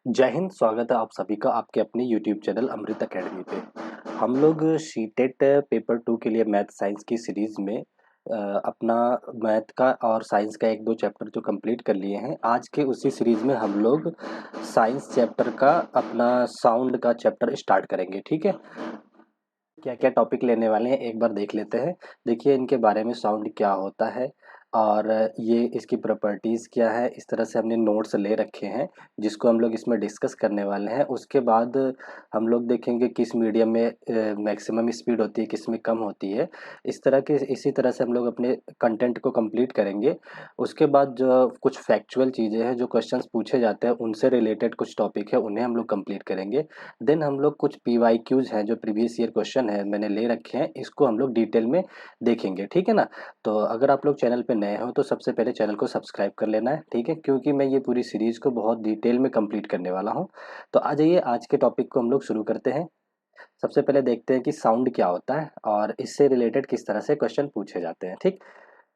जय हिंद। स्वागत है आप सभी का आपके अपने यूट्यूब चैनल अमृत अकेडमी पे। हम लोग शीटेट पेपर 2 के लिए मैथ साइंस की सीरीज में अपना मैथ का और साइंस का एक दो चैप्टर जो कंप्लीट कर लिए हैं। आज के उसी सीरीज में हम लोग साइंस चैप्टर का अपना साउंड का चैप्टर स्टार्ट करेंगे। ठीक है, क्या क्या टॉपिक लेने वाले हैं एक बार देख लेते हैं। देखिए इनके बारे में, साउंड क्या होता है और ये इसकी प्रॉपर्टीज़ क्या है। इस तरह से हमने नोट्स ले रखे हैं जिसको हम लोग इसमें डिस्कस करने वाले हैं। उसके बाद हम लोग देखेंगे किस मीडियम में मैक्सिमम स्पीड होती है, किस में कम होती है। इस तरह के इसी तरह से हम लोग अपने कंटेंट को कंप्लीट करेंगे। उसके बाद जो कुछ फैक्चुअल चीज़ें हैं, जो क्वेश्चंस पूछे जाते हैं उनसे रिलेटेड कुछ टॉपिक है, उन्हें हम लोग कंप्लीट करेंगे। देन हम लोग कुछ PYQs हैं, जो प्रीवियस ईयर क्वेश्चन है मैंने ले रखे हैं, इसको हम लोग डिटेल में देखेंगे। ठीक है ना। तो अगर आप लोग चैनल पे नए हो तो सबसे पहले चैनल को सब्सक्राइब कर लेना है। ठीक है, क्योंकि मैं ये पूरी सीरीज को बहुत डिटेल में कंप्लीट करने वाला हूँ। तो आ जाइए, आज के टॉपिक को हम लोग शुरू करते हैं। सबसे पहले देखते हैं कि साउंड क्या होता है और इससे रिलेटेड किस तरह से क्वेश्चन पूछे जाते हैं। ठीक,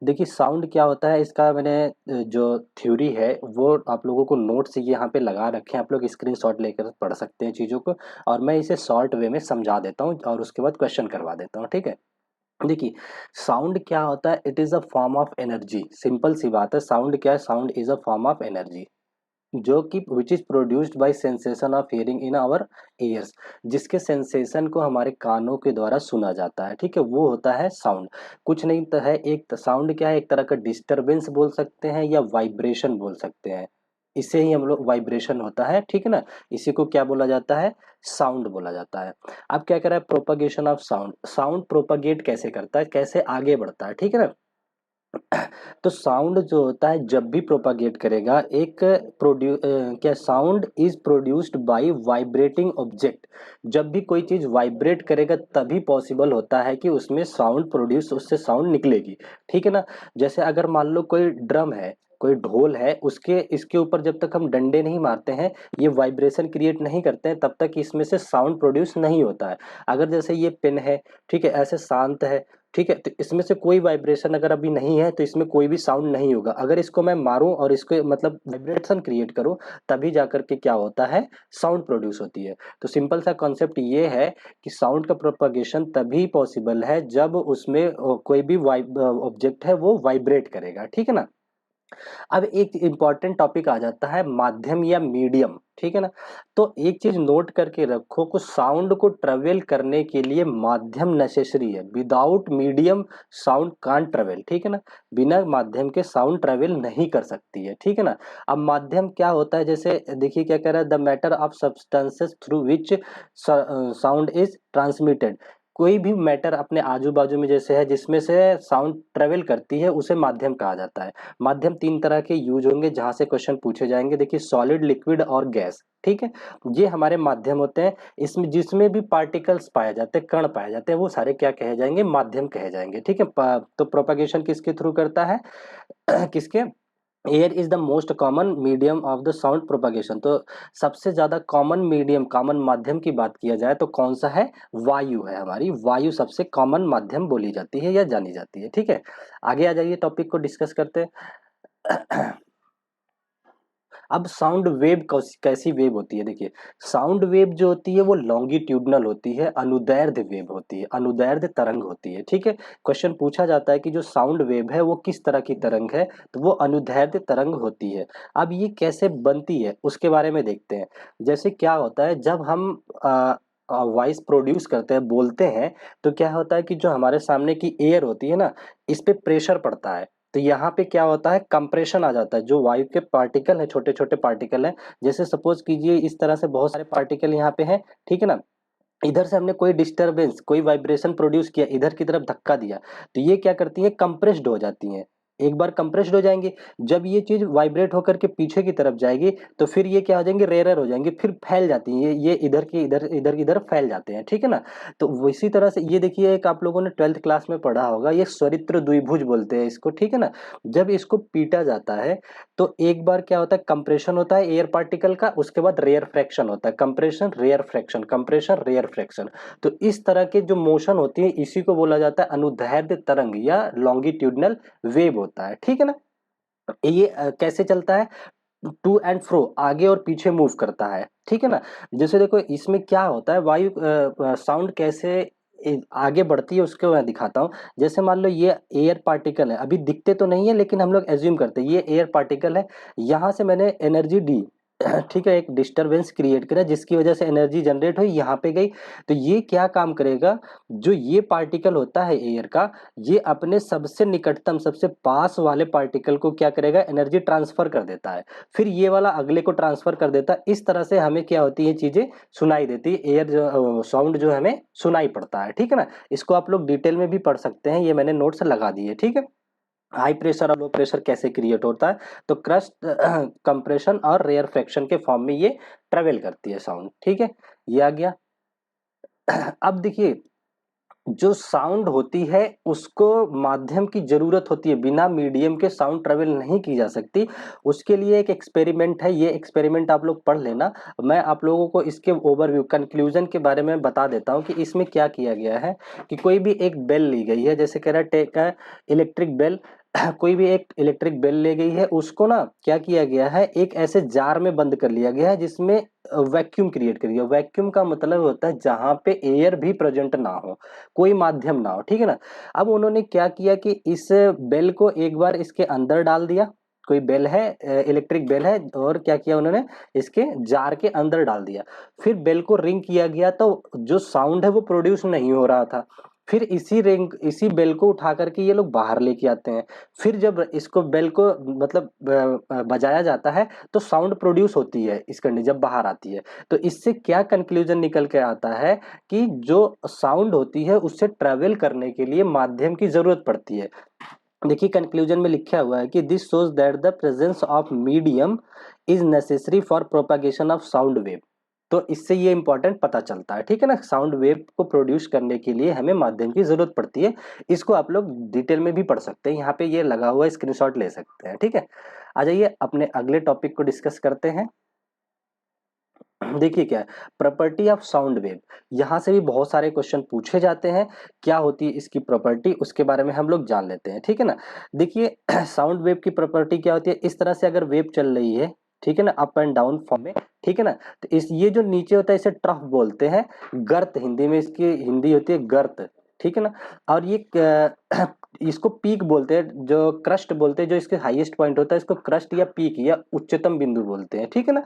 देखिए साउंड क्या होता है, इसका मैंने जो थ्योरी है वो आप लोगों को नोट्स यहाँ पे लगा रखे हैं। आप लोग स्क्रीनशॉट लेकर पढ़ सकते हैं चीज़ों को, और मैं इसे शॉर्ट वे में समझा देता हूँ और उसके बाद क्वेश्चन करवा देता हूँ। ठीक है, देखिए साउंड क्या होता है। It is a form of energy. Simple सी बात है, साउंड क्या है, sound is a form of energy जो कि which is produced by sensation of hearing in our ears, जिसके सेंसेशन को हमारे कानों के द्वारा सुना जाता है। ठीक है, वो होता है साउंड। कुछ नहीं तो है, एक साउंड क्या है, एक तरह का डिस्टरबेंस बोल सकते हैं या वाइब्रेशन बोल सकते हैं। इसे ही हम लोग वाइब्रेशन होता है। ठीक है ना, इसी को क्या बोला जाता है, साउंड बोला जाता है। अब क्या कह रहा है, propagation of sound. Sound propagate कैसे करता है, कैसे आगे बढ़ता है। ठीक है ना, तो साउंड जो होता है जब भी प्रोपागेट करेगा, एक क्या, sound is produced bye vibrating object. जब भी कोई चीज वाइब्रेट करेगा तभी पॉसिबल होता है कि उसमें साउंड प्रोड्यूस, उससे साउंड निकलेगी। ठीक है ना, जैसे अगर मान लो कोई ड्रम है, कोई ढोल है, उसके इसके ऊपर जब तक हम डंडे नहीं मारते हैं, ये वाइब्रेशन क्रिएट नहीं करते हैं, तब तक इसमें से साउंड प्रोड्यूस नहीं होता है। अगर जैसे ये पेन है, ठीक है, ऐसे शांत है, ठीक है, तो इसमें से कोई वाइब्रेशन अगर अभी नहीं है तो इसमें कोई भी साउंड नहीं होगा। अगर इसको मैं मारूं और इसको मतलब वाइब्रेशन क्रिएट करूं, तभी जाकर के क्या होता है, साउंड प्रोड्यूस होती है। तो सिंपल सा कॉन्सेप्ट ये है कि साउंड का प्रोपगेशन तभी पॉसिबल है जब उसमें कोई भी ऑब्जेक्ट है वो वाइब्रेट करेगा। ठीक है ना। अब एक इम्पॉर्टेंट टॉपिक आ जाता है, माध्यम या मीडियम। ठीक है ना, तो एक चीज नोट करके रखो कि साउंड को ट्रेवल करने के लिए माध्यम नेसेसरी है। Without medium sound can't travel. ठीक है ना, बिना माध्यम के साउंड ट्रेवल नहीं कर सकती है। ठीक है ना। अब माध्यम क्या होता है, जैसे देखिए क्या कह रहा है, the matter of substances through which sound is transmitted. कोई भी मैटर अपने आजू बाजू में जैसे है जिसमें से साउंड ट्रेवल करती है, उसे माध्यम कहा जाता है। माध्यम तीन तरह के यूज होंगे जहां से क्वेश्चन पूछे जाएंगे। देखिए सॉलिड, लिक्विड और गैस। ठीक है, ये हमारे माध्यम होते हैं। इसमें जिसमें भी पार्टिकल्स पाए जाते हैं, कण पाए जाते हैं, वो सारे क्या कहे जाएंगे, माध्यम कहे जाएंगे। ठीक है, तो प्रोपगेशन किसके थ्रू करता है किसके, air is the most common medium of the sound propagation. तो सबसे ज्यादा कॉमन मीडियम, कॉमन माध्यम की बात किया जाए तो कौन सा है, वायु है। हमारी वायु सबसे कॉमन माध्यम बोली जाती है या जानी जाती है। ठीक है, आगे आ जाइए, टॉपिक को डिस्कस करते हैं। अब साउंड वेव कैसी वेव होती है, देखिए साउंड वेव जो होती है वो लॉन्गिट्यूडनल होती है, अनुदैर्ध्य वेव होती है, अनुदैर्ध्य तरंग होती है। ठीक है, क्वेश्चन पूछा जाता है कि जो साउंड वेव है वो किस तरह की तरंग है, तो वो अनुदैर्ध्य तरंग होती है। अब ये कैसे बनती है उसके बारे में देखते हैं। जैसे क्या होता है, जब हम वॉइस प्रोड्यूस करते हैं, बोलते हैं, तो क्या होता है कि जो हमारे सामने की एयर होती है ना, इस पे प्रेशर पड़ता है। तो यहाँ पे क्या होता है, कंप्रेशन आ जाता है। जो वायु के पार्टिकल है, छोटे छोटे पार्टिकल है, जैसे सपोज कीजिए इस तरह से बहुत सारे पार्टिकल यहाँ पे हैं। ठीक है ना, इधर से हमने कोई डिस्टरबेंस, कोई वाइब्रेशन प्रोड्यूस किया, इधर की तरफ धक्का दिया, तो ये क्या करती है, कंप्रेस्ड हो जाती हैं। एक बार कंप्रेस्ड हो जाएंगे, जब ये चीज वाइब्रेट होकर के पीछे की तरफ जाएगी तो फिर ये क्या हो जाएंगे, रेयर हो जाएंगे, फिर फैल जाती हैं। ये इधर की इधर, इधर इधर फैल जाते हैं। ठीक है ना, तो इसी तरह से ये देखिए, एक आप लोगों ने 12th क्लास में पढ़ा होगा, ये स्वरित्र द्विभुज बोलते हैं इसको। ठीक है ना, जब इसको पीटा जाता है तो एक बार क्या होता है, कंप्रेशन होता है एयर पार्टिकल का, उसके बाद रेयर फ्रैक्शन होता है, compression rarefaction, compression rarefaction. तो इस तरह के जो मोशन होती है, इसी को बोला जाता है अनुदैर्ध्य तरंग या लॉन्गिट्यूडनल वेव होता है। ठीक है ना, ये कैसे चलता है, टू एंड फ्रो, आगे और पीछे मूव करता है, ठीक है ना। जैसे देखो इसमें क्या होता है, वायु साउंड कैसे आगे बढ़ती है उसको मैं दिखाता हूँ। जैसे मान लो ये एयर पार्टिकल है, अभी दिखते तो नहीं है लेकिन हम लोग एज्यूम करते हैं ये एयर पार्टिकल है। यहाँ से मैंने एनर्जी दी ठीक है, एक डिस्टरबेंस क्रिएट करा जिसकी वजह से एनर्जी जनरेट हुई, यहाँ पे गई। तो ये क्या काम करेगा, जो ये पार्टिकल होता है एयर का, ये अपने सबसे निकटतम सबसे पास वाले पार्टिकल को क्या करेगा, एनर्जी ट्रांसफर कर देता है। फिर ये वाला अगले को ट्रांसफर कर देता है। इस तरह से हमें क्या होती है, चीजें सुनाई देती है, एयर जो साउंड जो हमें सुनाई पड़ता है, ठीक है ना। इसको आप लोग डिटेल में भी पढ़ सकते हैं, ये मैंने नोट्स लगा दिए, ठीक है। हाई प्रेशर और लो प्रेशर कैसे क्रिएट होता है, तो क्रस्ट कंप्रेशन और रेयर फ्रैक्शन के फॉर्म में ये ट्रेवल करती है साउंड, ठीक है। ये आ गया। अब देखिए, जो साउंड होती है उसको माध्यम की जरूरत होती है, बिना मीडियम के साउंड ट्रेवल नहीं की जा सकती। उसके लिए एक एक्सपेरिमेंट है, ये एक्सपेरिमेंट आप लोग पढ़ लेना। मैं आप लोगों को इसके ओवरव्यू कंक्लूजन के बारे में बता देता हूँ कि इसमें क्या किया गया है। कि कोई भी एक बेल ली गई है, जैसे कह रहा है टेक है इलेक्ट्रिक बेल, कोई भी एक इलेक्ट्रिक बेल ले गई है, उसको ना क्या किया गया है, एक ऐसे जार में बंद कर लिया गया है जिसमें वैक्यूम क्रिएट कर दिया। वैक्यूम का मतलब होता है जहां पे एयर भी प्रेजेंट ना हो, कोई माध्यम ना हो, ठीक है ना। अब उन्होंने क्या किया कि इस बेल को एक बार इसके अंदर डाल दिया, कोई बेल है, इलेक्ट्रिक बेल है, और क्या किया उन्होंने, इसके जार के अंदर डाल दिया। फिर बेल को रिंग किया गया तो जो साउंड है वो प्रोड्यूस नहीं हो रहा था। फिर इसी बेल को उठा करके ये लोग बाहर लेके आते हैं। फिर जब इसको बेल को मतलब बजाया जाता है तो साउंड प्रोड्यूस होती है इस कंडीशन जब बाहर आती है। तो इससे क्या कंक्लूजन निकल के आता है कि जो साउंड होती है उससे ट्रेवल करने के लिए माध्यम की जरूरत पड़ती है। देखिए कंक्लूजन में लिखा हुआ है कि this shows that the presence of medium is necessary for propagation of sound wave. तो इससे ये इंपॉर्टेंट पता चलता है, ठीक है ना। साउंड वेव को प्रोड्यूस करने के लिए हमें माध्यम की जरूरत पड़ती है। इसको आप लोग डिटेल में भी पढ़ सकते हैं, यहाँ पे ये लगा हुआ स्क्रीनशॉट ले सकते हैं, ठीक है। आ जाइए अपने अगले टॉपिक को डिस्कस करते हैं। देखिए क्या है, प्रॉपर्टी ऑफ साउंड वेव। यहाँ से भी बहुत सारे क्वेश्चन पूछे जाते हैं, क्या होती है इसकी प्रॉपर्टी, उसके बारे में हम लोग जान लेते हैं, ठीक है ना। देखिए साउंड वेव की प्रॉपर्टी क्या होती है, इस तरह से अगर वेव चल रही है, ठीक है ना, अप एंड डाउन फॉर्म में, ठीक है ना। तो इस ये जो नीचे होता है इसे ट्रफ बोलते हैं, गर्त हिंदी में इसकी हिंदी होती है गर्त, ठीक है ना। और ये इसको पीक बोलते हैं, जो क्रस्ट बोलते हैं, जो इसके हाईएस्ट पॉइंट होता है इसको क्रस्ट या पीक या उच्चतम बिंदु बोलते हैं, ठीक है ना।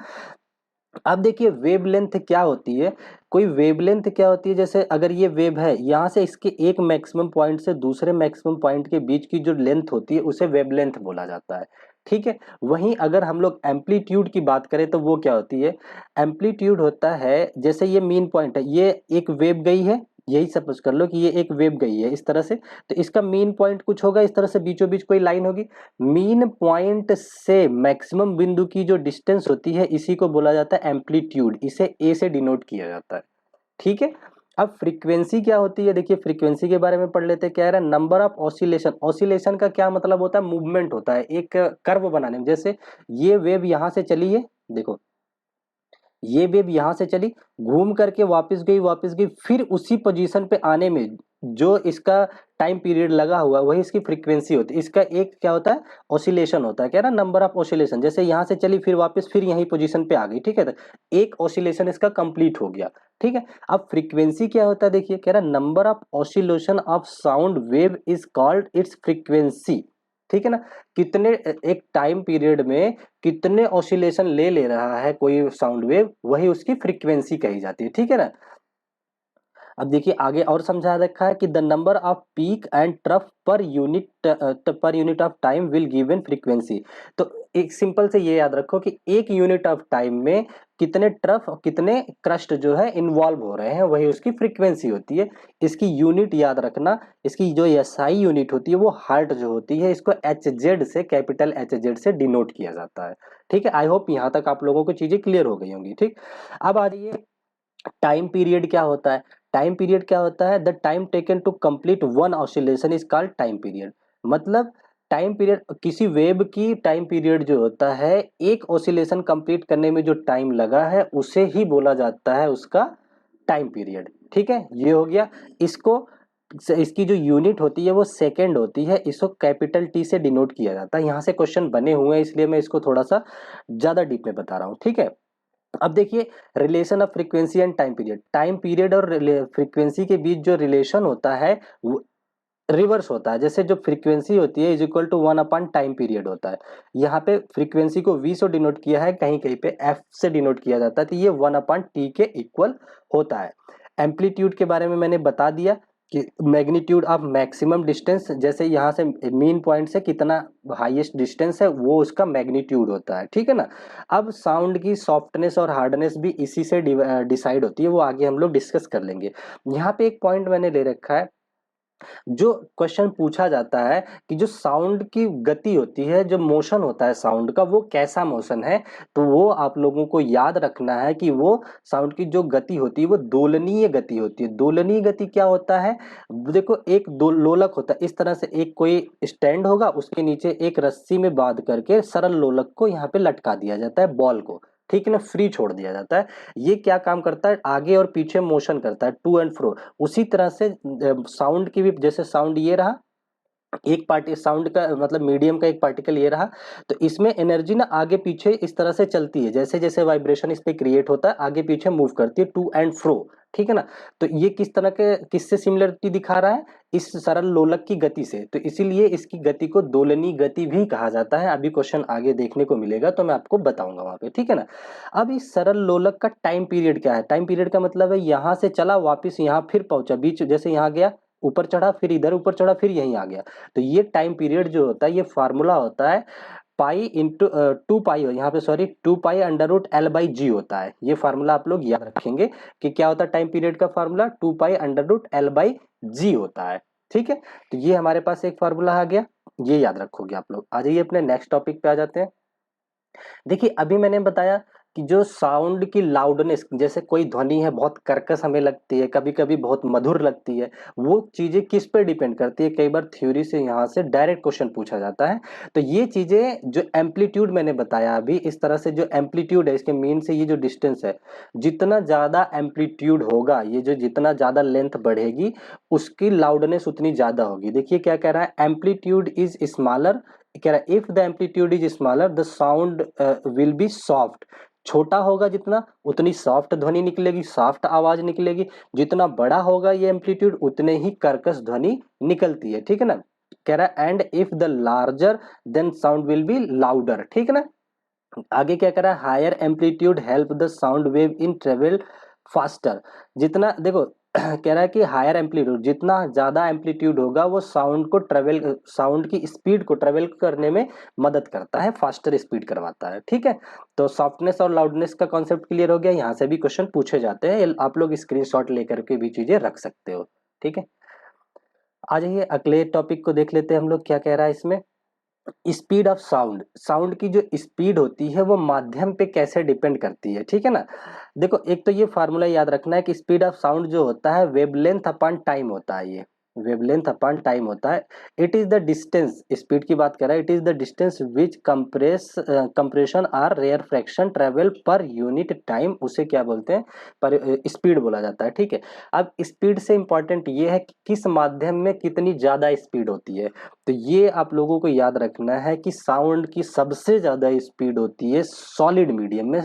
अब देखिए वेवलेंथ क्या होती है, कोई वेवलेंथ क्या होती है, जैसे अगर ये वेव है यहाँ से इसके एक मैक्सिमम पॉइंट से दूसरे मैक्सिमम पॉइंट के बीच की जो लेंथ होती है उसे वेवलेंथ बोला जाता है, ठीक है। वहीं अगर हम लोग एम्पलीट्यूड की बात करें तो वो क्या होती है, एम्पलीट्यूड होता है, जैसे ये मीन पॉइंट है, ये एक वेव गई है, यही सपोज कर लो कि ये एक वेव गई है इस तरह से, तो इसका मीन पॉइंट कुछ होगा इस तरह से, बीचों बीच कोई लाइन होगी। मीन पॉइंट से मैक्सिमम बिंदु की जो डिस्टेंस होती है इसी को बोला जाता है एम्पलीट्यूड, इसे ए से डिनोट किया जाता है, ठीक है। अब फ्रीक्वेंसी क्या होती है, देखिए फ्रीक्वेंसी के बारे में पढ़ लेते हैं। क्या है, नंबर ऑफ ऑसिलेशन। ऑसिलेशन का क्या मतलब होता है, मूवमेंट होता है एक कर्व बनाने में। जैसे ये वेव यहां से चली है, देखो ये वेव यहां से चली, घूम करके वापस गई, फिर उसी पोजीशन पे आने में जो इसका टाइम पीरियड लगा हुआ वही इसकी फ्रीक्वेंसी होती है। इसका एक क्या होता है, ऑसिलेशन होता है, क्या ना, नंबर ऑफ ऑसिलेशन। जैसे यहां से चली फिर वापस फिर यही पोजीशन पे आ गई, ठीक है, तो एक ऑसिलेशन इसका कंप्लीट हो गया, ठीक है। अब फ्रीक्वेंसी क्या होता है, देखिए कह रहा number of oscillation of sound wave is called its frequency, ठीक है ना। कितने एक टाइम पीरियड में कितने ऑसिलेशन ले रहा है कोई साउंड वेव, वही उसकी फ्रीक्वेंसी कही जाती है, ठीक है ना। अब देखिए आगे और समझा रखा है कि the number off peak and trough per unit of time will given frequency. तो एक सिंपल से ये याद रखो कि एक यूनिट ऑफ टाइम में कितने ट्रफ और कितने क्रस्ट जो है इन्वॉल्व हो रहे हैं वही उसकी फ्रीक्वेंसी होती है। इसकी यूनिट याद रखना, इसकी जो एसआई यूनिट होती है वो हर्ट जो होती है, इसको एच जेड से, कैपिटल एच जेड से डिनोट किया जाता है, ठीक है। आई होप यहाँ तक आप लोगों को चीजें क्लियर हो गई होंगी, ठीक। अब आ जाइए टाइम पीरियड क्या होता है। टाइम पीरियड क्या होता है, the time taken to complete one oscillation is called time period. मतलब टाइम पीरियड, किसी वेव की टाइम पीरियड जो होता है, एक ऑसिलेशन कंप्लीट करने में जो टाइम लगा है उसे ही बोला जाता है उसका टाइम पीरियड, ठीक है। ये हो गया। इसको इसकी जो यूनिट होती है वो सेकेंड होती है, इसको कैपिटल टी से डिनोट किया जाता है। यहाँ से क्वेश्चन बने हुए हैं इसलिए मैं इसको थोड़ा सा ज्यादा डीप में बता रहा हूँ, ठीक है। अब देखिए relation of frequency and time period और फ्रीक्वेंसी के बीच जो रिलेशन होता है वो रिवर्स होता है। जैसे जो फ्रीक्वेंसी होती है is equal to 1 upon time period होता है। यहाँ पे फ्रीक्वेंसी को v से डिनोट किया है, कहीं कहीं पे f से डिनोट किया जाता है, तो ये 1/t के इक्वल होता है। एम्पलीट्यूड के बारे में मैंने बता दिया कि मैग्नीट्यूड ऑफ मैक्सिमम डिस्टेंस, जैसे यहाँ से मीन पॉइंट से कितना हाईएस्ट डिस्टेंस है वो उसका मैग्नीट्यूड होता है, ठीक है ना। अब साउंड की सॉफ्टनेस और हार्डनेस भी इसी से डिसाइड होती है, वो आगे हम लोग डिस्कस कर लेंगे। यहाँ पे एक पॉइंट मैंने ले रखा है, जो क्वेश्चन पूछा जाता है कि जो साउंड की गति होती है, जो मोशन होता है साउंड का, वो कैसा मोशन है। तो वो आप लोगों को याद रखना है कि वो साउंड की जो गति होती है वो दोलनीय गति होती है। दोलनीय गति क्या होता है, देखो एक दो लोलक होता है, इस तरह से एक कोई स्टैंड होगा, उसके नीचे एक रस्सी में बांध करके सरल लोलक को यहाँ पे लटका दिया जाता है, बॉल को, ठीक है ना, फ्री छोड़ दिया जाता है। ये क्या काम करता है, आगे और पीछे मोशन करता है, टू एंड फ्रो। उसी तरह से साउंड की भी, जैसे साउंड ये रहा, एक पार्टी साउंड का मतलब मीडियम का एक पार्टिकल ये रहा, तो इसमें एनर्जी ना आगे पीछे इस तरह से चलती है, जैसे जैसे वाइब्रेशन इस पे क्रिएट होता है आगे पीछे मूव करती है, टू एंड फ्रो, ठीक है ना। तो ये किस तरह के, किससे सिमिलरिटी दिखा रहा है, इस सरल लोलक की गति से, तो इसीलिए इसकी गति को दोलनी गति भी कहा जाता है। अभी क्वेश्चन आगे देखने को मिलेगा तो मैं आपको बताऊंगा वहां पे, ठीक है ना। अब इस सरल लोलक का टाइम पीरियड क्या है, टाइम पीरियड का मतलब है यहाँ से चला वापिस यहाँ फिर पहुंचा, बीच जैसे यहाँ गया ऊपर चढ़ा, फिर इधर ऊपर चढ़ा, फिर यहीं आ गया। तो ये टाइम पीरियड जो होता है ये फार्मूला होता है पाई इंटू 2 पाई, यहाँ पे sorry 2 pi under root L/G होता है। ये फार्मूला आप लोग याद रखेंगे कि क्या होता है टाइम पीरियड का formula, 2 pi under root L/G होता है, ठीक है। तो ये हमारे पास एक फार्मूला आ गया, ये याद रखोगे आप लोग। आ जाइए अपने नेक्स्ट टॉपिक पे आ जाते हैं। देखिए अभी मैंने बताया कि जो साउंड की लाउडनेस, जैसे कोई ध्वनि है बहुत कर्कश हमें लगती है, कभी कभी बहुत मधुर लगती है, वो चीजें किस पे डिपेंड करती है, कई बार थ्योरी से यहाँ से डायरेक्ट क्वेश्चन पूछा जाता है। तो ये चीजें जो एम्पलीट्यूड मैंने बताया अभी, इस तरह से जो एम्पलीट्यूड है इसके मीन से ये जो डिस्टेंस है, जितना ज्यादा एम्पलीट्यूड होगा, ये जो जितना ज्यादा लेंथ बढ़ेगी उसकी लाउडनेस उतनी ज्यादा होगी। देखिए क्या कह रहा है, एम्पलीट्यूड इज स्मॉलर, कह रहा है if the amplitude is smaller the sound will B soft. छोटा होगा जितना उतनी सॉफ्ट ध्वनि निकलेगी, सॉफ्ट आवाज निकलेगी। जितना बड़ा होगा ये एम्पलीट्यूड उतने ही कर्कश ध्वनि निकलती है, ठीक है ना। कह रहा है and if the larger then sound will be louder, ठीक है ना। आगे क्या कर रहा है, higher amplitude help the sound wave in travel faster. जितना देखो कह रहा है कि हायर एम्पलीट्यूड, जितना ज्यादा एम्पलीट्यूड होगा वो साउंड को ट्रेवल, साउंड की स्पीड को ट्रेवल करने में मदद करता है, फास्टर स्पीड करवाता है, ठीक है। तो सॉफ्टनेस और लाउडनेस का कॉन्सेप्ट क्लियर हो गया, यहाँ से भी क्वेश्चन पूछे जाते हैं, आप लोग स्क्रीनशॉट लेकर के भी चीजें रख सकते हो, ठीक है। आ जाइए अगले टॉपिक को देख लेते हैं हम लोग क्या कह रहा है इसमें। स्पीड ऑफ साउंड, साउंड की जो स्पीड होती है वो माध्यम पे कैसे डिपेंड करती है, ठीक है ना। देखो एक तो ये फार्मूला याद रखना है कि स्पीड ऑफ साउंड जो होता है वेवलेंथ अपॉन टाइम होता है, ये वेवलेंथ अपॉन टाइम होता है। It is the distance, speed की बात कर रहा है, it is the distance which compression or rarefaction travel per unit time, उसे क्या बोलते हैं, पर स्पीड बोला जाता है, ठीक है। अब स्पीड से इंपॉर्टेंट ये है कि किस माध्यम में कितनी ज्यादा स्पीड होती है। तो ये आप लोगों को याद रखना है कि साउंड की सबसे ज्यादा स्पीड होती है सॉलिड मीडियम में,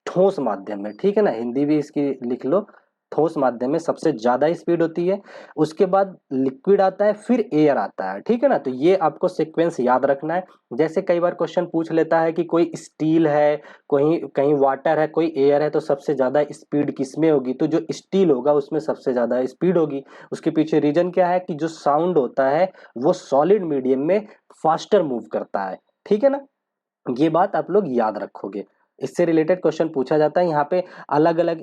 ठोस माध्यम में, ठीक है ना, हिंदी भी इसकी लिख लो, ठोस माध्यम में सबसे ज्यादा स्पीड होती है। उसके बाद लिक्विड आता है, फिर एयर आता है, ठीक है ना। तो ये आपको सीक्वेंस याद रखना है। जैसे कई बार क्वेश्चन पूछ लेता है कि कोई स्टील है, कोई कहीं वाटर है, कोई एयर है, तो सबसे ज्यादा स्पीड किसमें होगी, तो जो स्टील होगा उसमें सबसे ज्यादा स्पीड होगी। उसके पीछे रीजन क्या है कि जो साउंड होता है वो सॉलिड मीडियम में फास्टर मूव करता है, ठीक है ना। ये बात आप लोग याद रखोगे, इससे रिलेटेड क्वेश्चन पूछा जाता है। यहाँ पे अलग अलग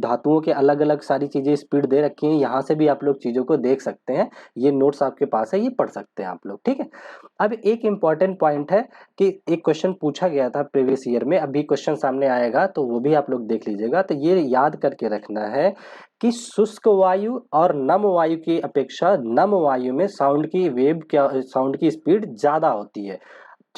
धातुओं के अलग अलग सारी चीजें स्पीड दे रखी हैं, यहाँ से भी आप लोग चीजों को देख सकते हैं, ये नोट्स आपके पास है, ये पढ़ सकते हैं आप लोग, ठीक है। अब एक इंपॉर्टेंट पॉइंट है कि एक क्वेश्चन पूछा गया था प्रीवियस ईयर में, अभी क्वेश्चन सामने आएगा तो वो भी आप लोग देख लीजिएगा। तो ये याद करके रखना है कि शुष्क वायु और नम वायु की अपेक्षा नम वायु में साउंड की वेव क्या, साउंड की स्पीड ज्यादा होती है,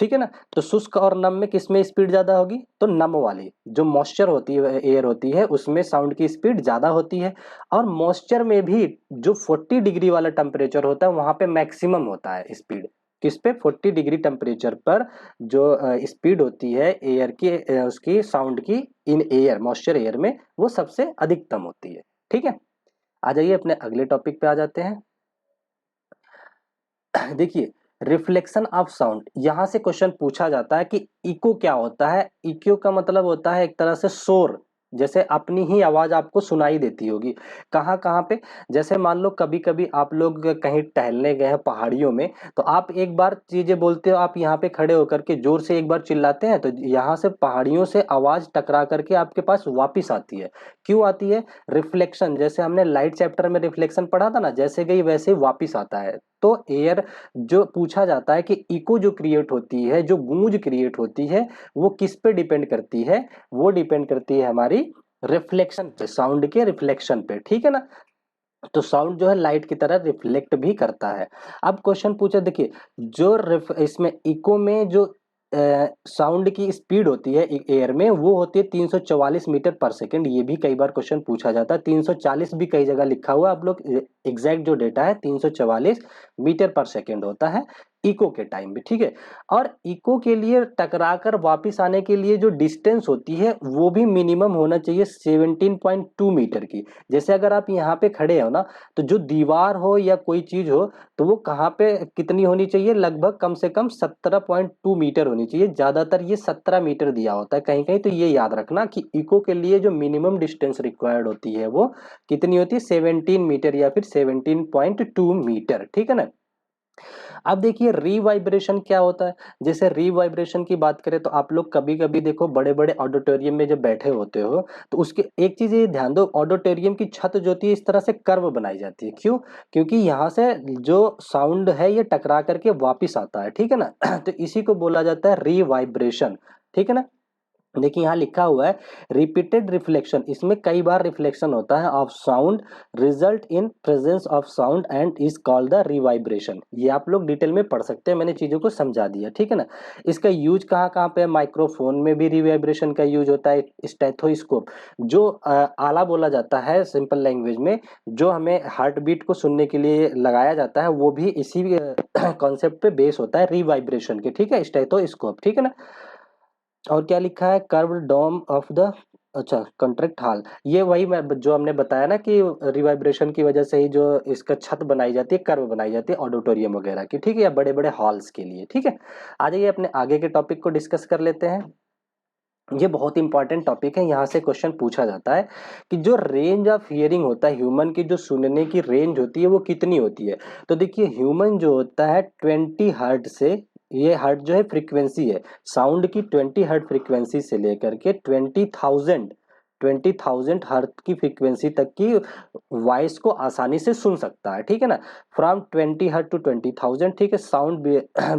ठीक है ना। तो शुष्क और नम में किस में स्पीड ज़्यादा होगी, तो नम वाली जो मॉइस्चर होती है, एयर होती है, उसमें साउंड की स्पीड ज़्यादा होती है। और मॉइस्चर में भी जो 40 डिग्री वाला टेम्परेचर होता है वहाँ पे मैक्सिमम होता है स्पीड। किस पे, 40 डिग्री टेम्परेचर पर जो स्पीड होती है एयर की, उसकी साउंड की, इन एयर, मॉइस्चर एयर में, वो सबसे अधिकतम होती है। ठीक है, आ जाइए अपने अगले टॉपिक पे आ जाते हैं। देखिए, रिफ्लेक्शन ऑफ साउंड, यहां से क्वेश्चन पूछा जाता है कि इको क्या होता है। इको का मतलब होता है एक तरह से शोर, जैसे अपनी ही आवाज आपको सुनाई देती होगी। कहाँ कहाँ पे, जैसे मान लो कभी कभी आप लोग कहीं टहलने गए हैं पहाड़ियों में, तो आप एक बार चीजें बोलते हो, आप यहाँ पे खड़े होकर के जोर से एक बार चिल्लाते हैं, तो यहाँ से पहाड़ियों से आवाज टकरा करके आपके पास वापिस आती है। क्यों आती है, रिफ्लेक्शन, जैसे हमने लाइट चैप्टर में रिफ्लेक्शन पढ़ा था ना, जैसे गई वैसे ही वापिस आता है। तो एयर, जो पूछा जाता है कि इको जो क्रिएट होती है, जो गूंज क्रिएट होती है, वो किस पे डिपेंड करती है, वो डिपेंड करती है हमारी रिफ्लेक्शन पे, साउंड के रिफ्लेक्शन पे। ठीक है ना। तो साउंड जो है लाइट की तरह रिफ्लेक्ट भी करता है। अब क्वेश्चन पूछा, देखिए, जो इसमें इको में जो साउंड की स्पीड होती है एयर में, वो होती है 344 मीटर पर सेकंड। ये भी कई बार क्वेश्चन पूछा जाता है, 340 भी कई जगह लिखा हुआ है, आप लोग एग्जैक्ट जो डेटा है 344 मीटर पर सेकंड होता है इको के टाइम में। ठीक है, और इको के लिए टकराकर वापस आने के लिए जो डिस्टेंस होती है वो भी मिनिमम होना चाहिए 17.2 मीटर की। जैसे अगर आप यहाँ पे खड़े हो ना, तो जो दीवार हो या कोई चीज हो, तो वो कहाँ पे कितनी होनी चाहिए, लगभग कम से कम 17.2 मीटर होनी चाहिए। ज्यादातर ये 17 मीटर दिया होता है कहीं कहीं, तो ये याद रखना कि इको के लिए जो मिनिमम डिस्टेंस रिक्वायर्ड होती है वो कितनी होती है, 17 मीटर या फिर 17.2 मीटर। ठीक है ना। अब देखिए रीवाइब्रेशन क्या होता है। जैसे रीवाइब्रेशन की बात करें, तो आप लोग कभी कभी देखो बड़े बड़े ऑडिटोरियम में जब बैठे होते हो, तो उसके एक चीज ये ध्यान दो, ऑडिटोरियम की छत जो होती है इस तरह से कर्व बनाई जाती है। क्यों, क्योंकि यहाँ से जो साउंड है ये टकरा करके वापिस आता है। ठीक है ना। तो इसी को बोला जाता है रीवाइब्रेशन। ठीक है ना। देखिए यहाँ लिखा हुआ है रिपीटेड रिफ्लेक्शन, इसमें कई बार रिफ्लेक्शन होता है of sound result in presence of sound and is called the reverberation. ये आप लोग डिटेल में पढ़ सकते हैं, मैंने चीजों को समझा दिया। ठीक है ना। इसका यूज कहाँ कहाँ पे है, माइक्रोफोन में भी रिवाइब्रेशन का यूज होता है। स्टेथोस्कोप, जो आला बोला जाता है सिंपल लैंग्वेज में, जो हमें हार्ट बीट को सुनने के लिए लगाया जाता है, वो भी इसी कॉन्सेप्ट पे बेस होता है रिवाइब्रेशन के। ठीक है, स्टेथोस्कोप। ठीक है ना। और क्या लिखा है, कर्व डोम ऑफ द, अच्छा, कंट्रैक्ट हॉल, ये वही मैं जो हमने बताया ना कि रिवाइब्रेशन की वजह से ही जो इसका छत बनाई जाती है, कर्व बनाई जाती है ऑडिटोरियम वगैरह की। ठीक है, या बड़े बड़े हॉल्स के लिए। ठीक है, आ जाइए अपने आगे के टॉपिक को डिस्कस कर लेते हैं। ये बहुत इंपॉर्टेंट टॉपिक है, यहाँ से क्वेश्चन पूछा जाता है कि जो रेंज ऑफ हियरिंग होता है, ह्यूमन की जो सुनने की रेंज होती है वो कितनी होती है। तो देखिए ह्यूमन जो होता है 20 हर्ट से, ये हर्ट जो है फ्रीक्वेंसी है साउंड की, 20 हर्ट फ्रीक्वेंसी से लेकर के 20,000 हर्ट की फ्रीक्वेंसी तक की वॉइस को आसानी से सुन सकता है। ठीक है ना। From 20 hertz to 20,000। ठीक है, sound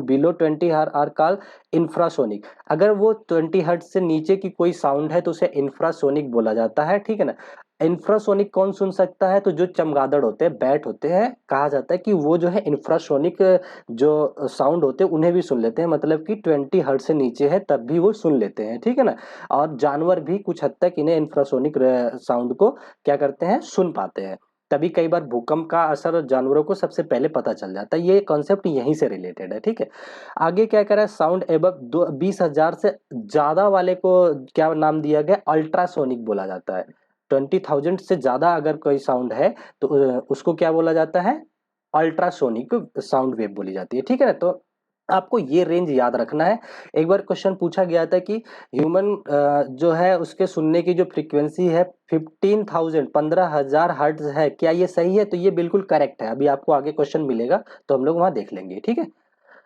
below 20 hertz are called infrasonic. अगर वो 20 हर्ट से नीचे की कोई साउंड है तो उसे इंफ्रासोनिक बोला जाता है। ठीक है ना। इंफ्रासोनिक कौन सुन सकता है, तो जो चमगादड़ होते हैं, बैट होते हैं, कहा जाता है कि वो जो है इंफ्रासोनिक जो साउंड होते हैं उन्हें भी सुन लेते हैं, मतलब कि 20 हर्ट से नीचे है तब भी वो सुन लेते हैं। ठीक है ना। और जानवर भी कुछ हद तक इन्हें इंफ्रासोनिक साउंड को क्या करते हैं, सुन पाते हैं। तभी कई बार भूकंप का असर जानवरों को सबसे पहले पता चल जाता है। ये कॉन्सेप्ट यहीं से रिलेटेड है। ठीक है, आगे क्या करा है, साउंड एबव 20,000 से ज्यादा वाले को क्या नाम दिया गया, अल्ट्रासोनिक बोला जाता है। 20,000 से ज्यादा अगर कोई साउंड है तो उसको क्या बोला जाता है, अल्ट्रासोनिक साउंड वेव बोली जाती है। ठीक है ना। तो आपको ये रेंज याद रखना है। एक बार क्वेश्चन पूछा गया था कि ह्यूमन जो है उसके सुनने की जो फ्रीक्वेंसी है 15,000 हर्ट्ज है, क्या ये सही है, तो ये बिल्कुल करेक्ट है। अभी आपको आगे क्वेश्चन मिलेगा तो हम लोग वहां देख लेंगे। ठीक है,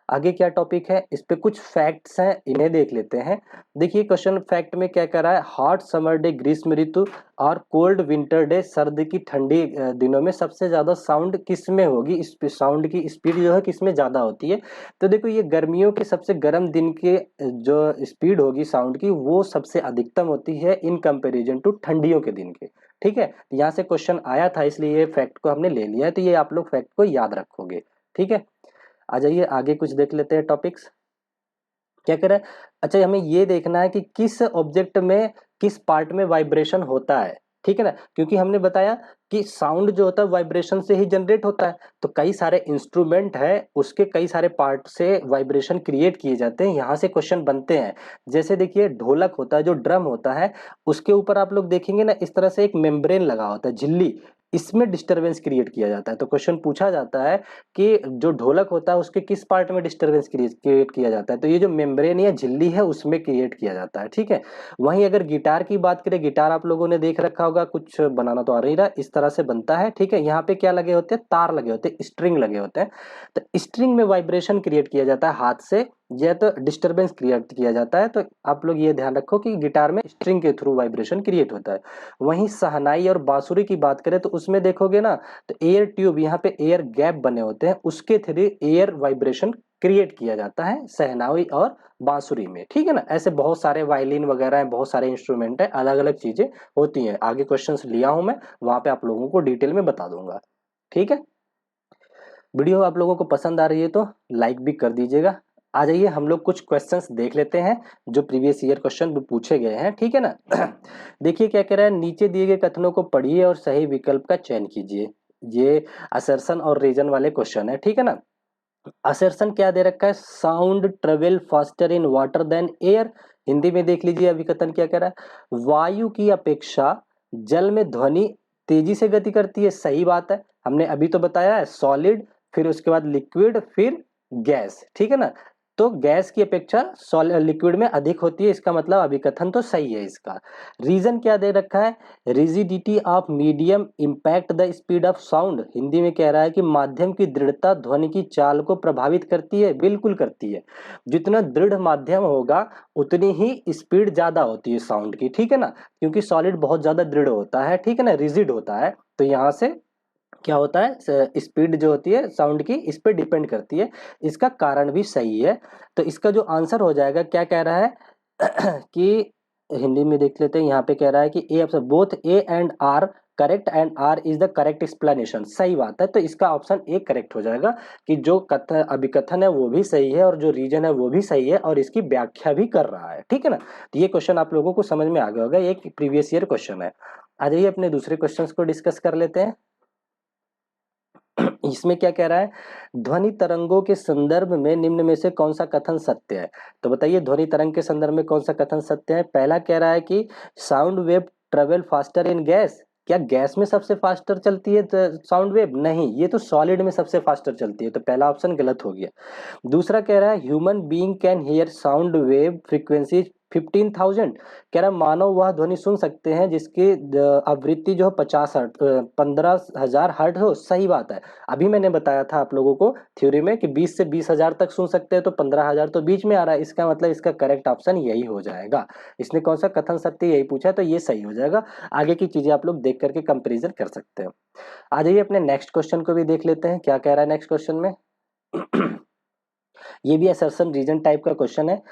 आगे क्या टॉपिक है, इस पे कुछ फैक्ट्स हैं, इन्हें देख लेते हैं। देखिए क्वेश्चन फैक्ट में क्या कह रहा है, हॉट समर डे ग्रीष्म ऋतु और कोल्ड विंटर डे सर्द की ठंडी दिनों में सबसे ज्यादा साउंड किस में होगी, इस साउंड की स्पीड जो है किस में ज्यादा होती है। तो देखो ये गर्मियों के सबसे गर्म दिन के जो स्पीड होगी साउंड की वो सबसे अधिकतम होती है इन कंपेरिजन टू ठंडियों के दिन के। ठीक है, यहाँ से क्वेश्चन आया था इसलिए ये फैक्ट को हमने ले लिया है, तो ये आप लोग फैक्ट को याद रखोगे। ठीक है, आ जाइए आगे कुछ देख लेते हैं टॉपिक्स। क्या कह रहा है, अच्छा हमें ये देखना है कि किस ऑब्जेक्ट में किस पार्ट में वाइब्रेशन होता है, ठीक है ना, क्योंकि हमने बताया कि साउंड जो होता है वाइब्रेशन से ही जनरेट होता है। तो कई सारे इंस्ट्रूमेंट है, उसके कई सारे पार्ट से वाइब्रेशन क्रिएट किए जाते हैं, यहाँ से क्वेश्चन बनते हैं। जैसे देखिए ढोलक होता है, जो ड्रम होता है, उसके ऊपर आप लोग देखेंगे ना इस तरह से एक मेम्ब्रेन लगा होता है, झिल्ली, इसमें डिस्टरबेंस क्रिएट किया जाता है। तो क्वेश्चन पूछा जाता है कि जो ढोलक होता है उसके किस पार्ट में डिस्टरबेंस क्रिएट किया जाता है, तो ये जो मेम्ब्रेन या झिल्ली है उसमें क्रिएट किया जाता है, ठीक है। वहीं अगर गिटार की बात करें, गिटार आप लोगों ने देख रखा होगा, कुछ बनाना तो आ नहीं रहा, इस तरह से बनता है, ठीक है। यहाँ पे क्या लगे होते हैं, तार लगे होते हैं, स्ट्रिंग लगे होते हैं। तो स्ट्रिंग में वाइब्रेशन क्रिएट किया जाता है हाथ से, यह तो डिस्टरबेंस क्रिएट किया जाता है। तो आप लोग ये ध्यान रखो कि गिटार में स्ट्रिंग के थ्रू वाइब्रेशन क्रिएट होता है। वहीं शहनाई और बांसुरी की बात करें तो उसमें देखोगे ना, तो एयर ट्यूब, यहाँ पे एयर गैप बने होते हैं, उसके थ्रू एयर वाइब्रेशन क्रिएट किया जाता है शहनाई और बांसुरी में, ठीक है ना। ऐसे बहुत सारे वायलिन वगैरह हैं, बहुत सारे इंस्ट्रूमेंट है, अलग अलग चीजें होती हैं। आगे क्वेश्चंस लिया हूं मैं, वहां पे आप लोगों को डिटेल में बता दूंगा, ठीक है। वीडियो आप लोगों को पसंद आ रही है तो लाइक भी कर दीजिएगा। आ जाइए हम लोग कुछ क्वेश्चंस देख लेते हैं जो प्रीवियस ईयर क्वेश्चन पूछे गए हैं, ठीक है ना। देखिए क्या कह रहा है, नीचे दिए गए कथनों को पढ़िए और सही विकल्प का चयन कीजिए। ये असर्शन और रीजन वाले क्वेश्चन है, ठीक है ना। असर्शन क्या दे रखा है, sound travel faster in water than air. Hindi में देख लीजिए अभिकथन क्या कह रहा है, वायु की अपेक्षा जल में ध्वनि तेजी से गति करती है, सही बात है। हमने अभी तो बताया है सॉलिड, फिर उसके बाद लिक्विड, फिर गैस, ठीक है ना। तो गैस की अपेक्षा लिक्विड में अधिक होती है, इसका मतलब अभिकथन तो सही है इसका। रीजन क्या दे रखा है, rigidity of medium impact the speed of sound. Hindi में कह रहा है कि माध्यम की दृढ़ता ध्वनि की चाल को प्रभावित करती है, बिल्कुल करती है। जितना दृढ़ माध्यम होगा उतनी ही स्पीड ज्यादा होती है साउंड की, ठीक है ना, क्योंकि सॉलिड बहुत ज्यादा दृढ़ होता है, ठीक है ना, रिजिड होता है। तो यहाँ से क्या होता है, स्पीड जो होती है साउंड की इस पे डिपेंड करती है। इसका कारण भी सही है। तो इसका जो आंसर हो जाएगा, क्या कह रहा है कि हिंदी में देख लेते हैं, यहाँ पे कह रहा है कि A option both A and R correct and R is the correct explanation, सही बात है। तो इसका ऑप्शन ए करेक्ट हो जाएगा कि जो कथन अभिकथन है वो भी सही है और जो रीजन है वो भी सही है और इसकी व्याख्या भी कर रहा है, ठीक है ना। तो ये क्वेश्चन आप लोगों को समझ में आ गया होगा, ये एक प्रीवियस ईयर क्वेश्चन है। आ जाइए अपने दूसरे क्वेश्चन को डिस्कस कर लेते हैं। इसमें क्या कह रहा है, ध्वनि तरंगों के संदर्भ में निम्न में से कौन सा कथन सत्य है। तो बताइए ध्वनि तरंग के संदर्भ में कौन सा कथन सत्य है। पहला कह रहा है कि साउंड वेव ट्रेवल फास्टर इन गैस। क्या गैस में सबसे फास्टर चलती है साउंड वेव, नहीं, ये तो सॉलिड में सबसे फास्टर चलती है, तो पहला ऑप्शन गलत हो गया। दूसरा कह रहा है human being can hear sound wave frequency 15,000। कह रहा है मानव वह ध्वनि सुन सकते हैं जिसकी आवृत्ति जो है 15,000 हर्ट्ज हो, सही बात है। अभी मैंने बताया था आप लोगों को थ्योरी में कि 20 से 20,000 तक सुन सकते हैं, तो 15,000 तो बीच में आ रहा है, इसका मतलब इसका करेक्ट ऑप्शन यही हो जाएगा। इसने कौन सा कथन सत्य यही पूछा है, तो ये सही हो जाएगा। आगे की चीजें आप लोग देख करके कंपेरिजन कर सकते हैं। आ जाइए अपने नेक्स्ट क्वेश्चन को भी देख लेते हैं, क्या कह रहा है नेक्स्ट क्वेश्चन में। ये भी असर्शन रीजन टाइप का क्वेश्चन है।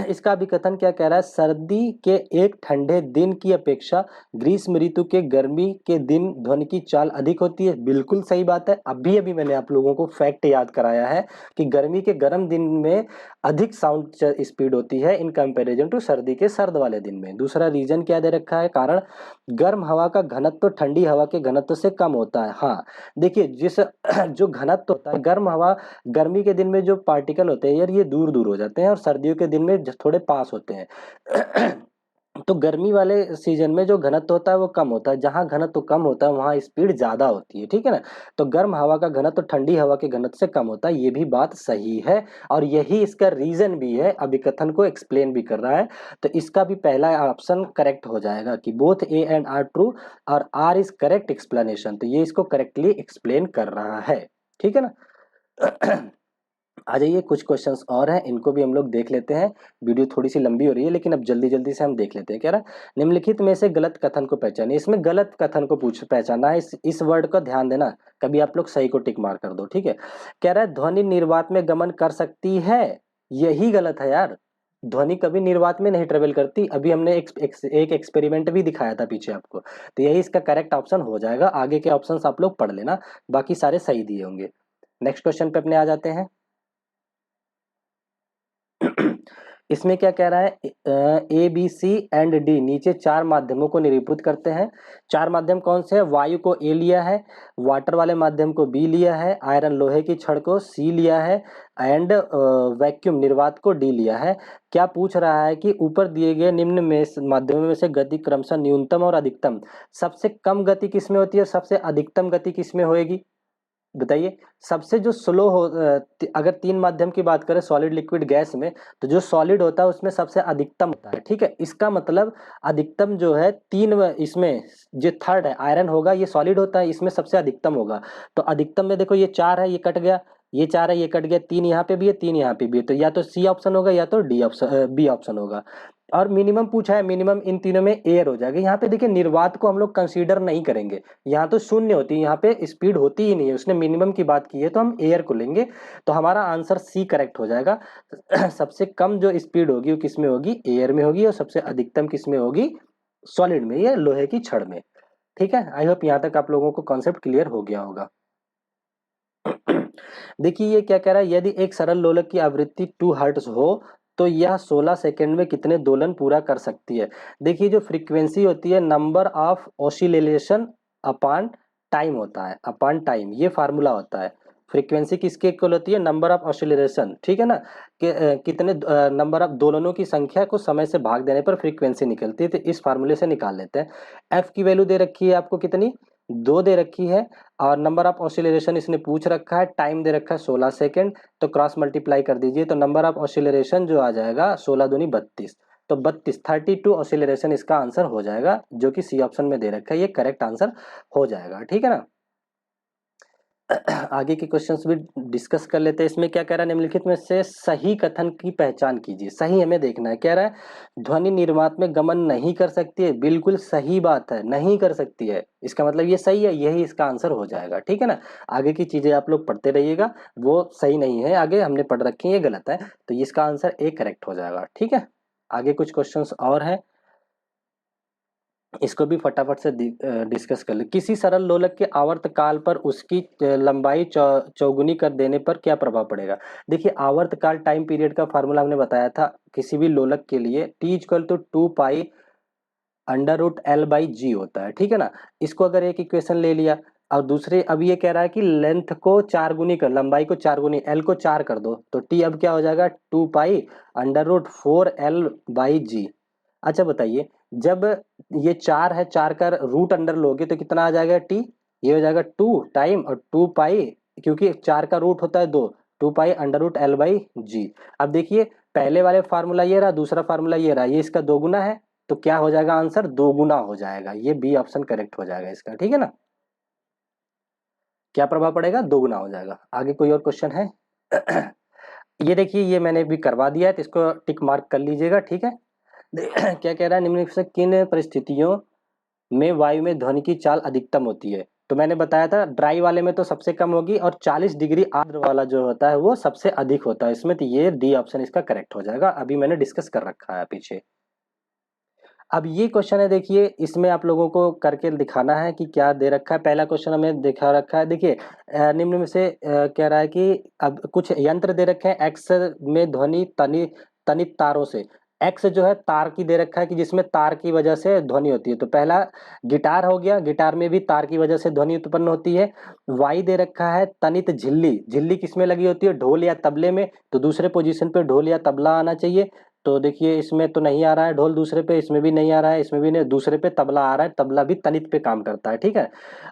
इसका भी कथन क्या कह रहा है, सर्दी के एक ठंडे दिन की अपेक्षा ग्रीष्म ऋतु के गर्मी के दिन ध्वनि की चाल अधिक होती है, बिल्कुल सही बात है। अभी अभी मैंने आप लोगों को फैक्ट याद कराया है कि गर्मी के गर्म दिन में अधिक साउंड स्पीड होती है इन कंपैरिजन टू सर्दी के सर्द वाले दिन में। दूसरा रीजन क्या दे रखा है, कारण गर्म हवा का घनत्व तो ठंडी हवा के घनत्व से कम होता है। हाँ देखिए, जिस जो घनत्व होता है गर्म हवा, गर्मी के दिन में जो पार्टिकल होते हैं यार ये दूर दूर हो जाते हैं और सर्दियों के दिन में थोड़े पास होते हैं। तो गर्मी वाले सीजन में जो घनत्व होता है वो कम होता है, जहां घनत्व कम होता है वहां स्पीड ज्यादा होती है, ठीक है ना। तो गर्म हवा का घनत्व ठंडी हवा के घनत्व से कम होता है, ये भी बात सही है और यही इसका रीजन भी है, अभिकथन को एक्सप्लेन भी कर रहा है। तो इसका भी पहला ऑप्शन करेक्ट हो जाएगा कि both A and R true और आर इज करेक्ट एक्सप्लेनेशन, तो ये इसको करेक्टली एक्सप्लेन कर रहा है, ठीक है ना। आ जाइए कुछ क्वेश्चंस और हैं, इनको भी हम लोग देख लेते हैं। वीडियो थोड़ी सी लंबी हो रही है लेकिन अब जल्दी जल्दी से हम देख लेते हैं। कह रहा है निम्नलिखित में से गलत कथन को पहचाने, इसमें गलत कथन को पूछ पहचाना है, इस वर्ड का ध्यान देना, कभी आप लोग सही को टिक मार कर दो, ठीक है। कह रहा है ध्वनि निर्वात में गमन कर सकती है, यही गलत है यार। ध्वनि कभी निर्वात में नहीं ट्रेवल करती, अभी हमने एक एक्सपेरिमेंट भी दिखाया था पीछे आपको, तो यही इसका करेक्ट ऑप्शन हो जाएगा। आगे के ऑप्शंस आप लोग पढ़ लेना, बाकी सारे सही दिए होंगे। नेक्स्ट क्वेश्चन पे अपने आ जाते हैं। इसमें क्या कह रहा है, A B C and D नीचे चार माध्यमों को निरूपित करते हैं। चार माध्यम कौन से हैं? वायु को ए लिया है, वाटर वाले माध्यम को बी लिया है, आयरन लोहे की छड़ को सी लिया है, एंड वैक्यूम निर्वात को डी लिया है। क्या पूछ रहा है कि ऊपर दिए गए निम्न में माध्यमों में से गति क्रमशः न्यूनतम और अधिकतम, सबसे कम गति किसमें होती है, सबसे अधिकतम गति किसमें होएगी, बताइए। सबसे जो स्लो हो अगर तीन माध्यम की बात करें सॉलिड लिक्विड गैस में, तो जो सॉलिड होता है उसमें सबसे अधिकतम होता है, ठीक है। इसका मतलब अधिकतम जो है इसमें जो थर्ड है आयरन होगा, ये सॉलिड होता है, इसमें सबसे अधिकतम होगा। तो अधिकतम में देखो ये चार है, ये कट गया, ये चार है, ये कट गया, तीन यहाँ पे भी है, तीन यहाँ पे भी है, तो या तो सी ऑप्शन होगा या तो डी ऑप्शन बी ऑप्शन होगा। और मिनिमम पूछा है, मिनिमम इन तीनों में एयर हो जाएगा। यहाँ पे देखिए निर्वात को हम लोग कंसीडर नहीं करेंगे, यहाँ तो शून्य होती है, यहाँ पे स्पीड होती ही नहीं है, उसने मिनिमम की बात की है तो हम एयर को लेंगे। तो हमारा आंसर सी करेक्ट हो जाएगा। सबसे कम जो स्पीड होगी वो किस में होगी, एयर में होगी, और सबसे अधिकतम किस में होगी, सॉलिड में, या लोहे की छड़ में। ठीक है, आई होप यहाँ तक आप लोगों को कॉन्सेप्ट क्लियर हो गया होगा। देखिए ये क्या कह रहा है, यदि एक सरल लोलक की आवृत्ति 2 हर्ट्ज हो तो यह 16 सेकंड में कितने दोलन पूरा कर सकती है। देखिए जो फ्रीक्वेंसी होती है number of oscillation upon time होता है, अपॉन टाइम ये फार्मूला होता है। फ्रीक्वेंसी किसके इक्वल होती है, नंबर ऑफ ऑसिलेशन, ठीक है ना, कि कितने नंबर ऑफ दोलनों की संख्या को समय से भाग देने पर फ्रीक्वेंसी निकलती है। तो इस फार्मूले से निकाल लेते हैं। एफ की वैल्यू दे रखी है आपको कितनी, 2 दे रखी है, और नंबर ऑफ ऑसिलेशन इसने पूछ रखा है, टाइम दे रखा है 16 सेकंड, तो क्रॉस मल्टीप्लाई कर दीजिए, तो नंबर ऑफ ऑसिलेशन जो आ जाएगा 16 दूनी 32, तो 32 32 ऑसिलेशन इसका आंसर हो जाएगा, जो कि सी ऑप्शन में दे रखा है, ये करेक्ट आंसर हो जाएगा, ठीक है ना। आगे के क्वेश्चंस भी डिस्कस कर लेते हैं। इसमें क्या कह रहा है, निम्नलिखित में से सही कथन की पहचान कीजिए। सही हमें देखना है, कह रहा है ध्वनि निर्वात में गमन नहीं कर सकती है, बिल्कुल सही बात है, नहीं कर सकती है, इसका मतलब ये सही है, यही इसका आंसर हो जाएगा, ठीक है ना। आगे की चीजें आप लोग पढ़ते रहिएगा, वो सही नहीं है, आगे हमने पढ़ रखी है, ये गलत है, तो इसका आंसर ए करेक्ट हो जाएगा, ठीक है। आगे कुछ क्वेश्चन और है, इसको भी फटाफट से डिस्कस कर ले। किसी सरल लोलक के आवर्त काल पर उसकी लंबाई चौगुनी कर देने पर क्या प्रभाव पड़ेगा। देखिए आवर्त काल टाइम पीरियड का फार्मूला हमने बताया था, किसी भी लोलक के लिए T equal to 2 pi under root l by g होता है, ठीक है ना। इसको अगर एक इक्वेशन ले लिया, और दूसरे अब ये कह रहा है कि लेंथ को चार गुनी कर, लंबाई को चार गुनी, एल को चार कर दो, तो टी अब क्या हो जाएगा, 2 pi under root 4 l by g. अच्छा बताइए, जब ये चार है, चार का रूट अंडर लोगे तो कितना आ जाएगा टी, ये हो जाएगा 2 टाइम और 2 पाई, क्योंकि चार का रूट होता है 2, 2 pi under root l by g. अब देखिए पहले वाले फार्मूला ये रहा, दूसरा फार्मूला ये रहा, ये इसका दोगुना है, तो क्या हो जाएगा आंसर, दोगुना हो जाएगा, ये बी ऑप्शन करेक्ट हो जाएगा इसका, ठीक है ना। क्या प्रभाव पड़ेगा, दोगुना हो जाएगा। आगे कोई और क्वेश्चन है। ये देखिए ये मैंने भी करवा दिया है, तो इसको टिक मार्क कर लीजिएगा, ठीक है। क्या कह रहा है, निम्नलिखित से किन परिस्थितियों में वायु में ध्वनि की चाल अधिकतम होती है। तो मैंने बताया था ड्राई वाले में तो सबसे कम होगी, और 40 डिग्री आर्द्र वाला जो होता है वो सबसे अधिक होता है इसमें, तो ये डी ऑप्शन इसका करेक्ट हो जाएगा, अभी मैंने डिस्कस कर रखा है पीछे। अब ये क्वेश्चन है, देखिए इसमें आप लोगों को करके दिखाना है कि क्या दे रखा है। पहला क्वेश्चन हमें दिखा रखा है, देखिए निम्न में से कह रहा है कि अब कुछ यंत्र दे रखे हैं, एक्स में ध्वनि तनित तारों से, एक्स जो है तार की दे रखा है कि जिसमें तार की वजह से ध्वनि होती है। तो पहला गिटार हो गया, गिटार में भी तार की वजह से ध्वनि उत्पन्न होती है। वाई दे रखा है तनित झिल्ली, झिल्ली किसमें लगी होती है, ढोल या तबले में, तो दूसरे पोजीशन पे ढोल या तबला आना चाहिए। तो देखिए इसमें तो नहीं आ रहा है ढोल, दूसरे पे, इसमें भी नहीं आ रहा है, इसमें भी नहीं, दूसरे पे तबला आ रहा है, तबला भी तनित पे काम करता है, ठीक है।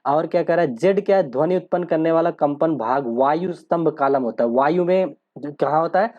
और क्या कह रहा है, जेड क्या है, ध्वनि उत्पन्न करने वाला कंपन भाग वायु स्तंभ कालम होता है। वायु में कहाँ होता है,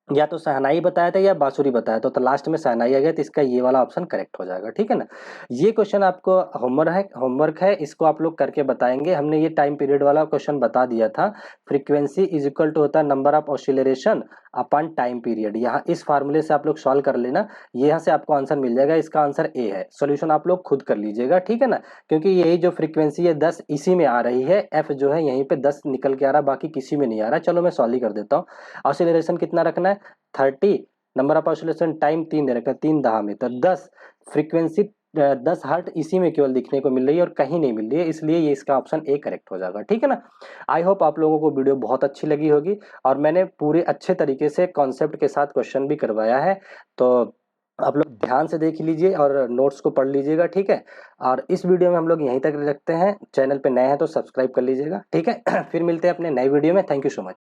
या तो शहनाई बताया था या बांसुरी बताया था, तो लास्ट में शहनाई आ गया, तो इसका ये वाला ऑप्शन करेक्ट हो जाएगा, ठीक है ना। ये क्वेश्चन आपको होमवर्क है, इसको आप लोग करके बताएंगे। हमने ये टाइम पीरियड वाला क्वेश्चन बता दिया था, फ्रीक्वेंसी इज इक्वल टू होता है number of oscillation upon time period. यहाँ इस फार्मूले से आप लोग सॉल्व कर लेना, यहाँ से आपको आंसर मिल जाएगा, इसका आंसर ए है। सॉल्यूशन आप लोग खुद कर लीजिएगा, ठीक है ना, क्योंकि यही जो फ्रीक्वेंसी है 10 इसी में आ रही है, एफ जो है यहीं पे 10 निकल के आ रहा है, बाकी किसी में नहीं आ रहा है। चलो मैं सॉल्व ही कर देता हूँ। ऑसिलेशन कितना रखना है, 30, नंबर ऑफ ऑसिलेशन टाइम 3 दे रखा है, 3 10 में, तो 10 फ्रीक्वेंसी 10 हर्ट इसी में केवल दिखने को मिल रही है और कहीं नहीं मिल रही है, इसलिए ये इसका ऑप्शन ए करेक्ट हो जाएगा। ठीक है ना? आई होप आप लोगों को वीडियो बहुत अच्छी लगी होगी और मैंने पूरे अच्छे तरीके से कॉन्सेप्ट के साथ क्वेश्चन भी करवाया है, तो आप लोग ध्यान से देख लीजिए और नोट्स को पढ़ लीजिएगा। ठीक है? और इस वीडियो में हम लोग यहीं तक रखते हैं। चैनल पे नए हैं तो सब्सक्राइब कर लीजिएगा। ठीक है? फिर मिलते हैं अपने नए वीडियो में। Thank you so much.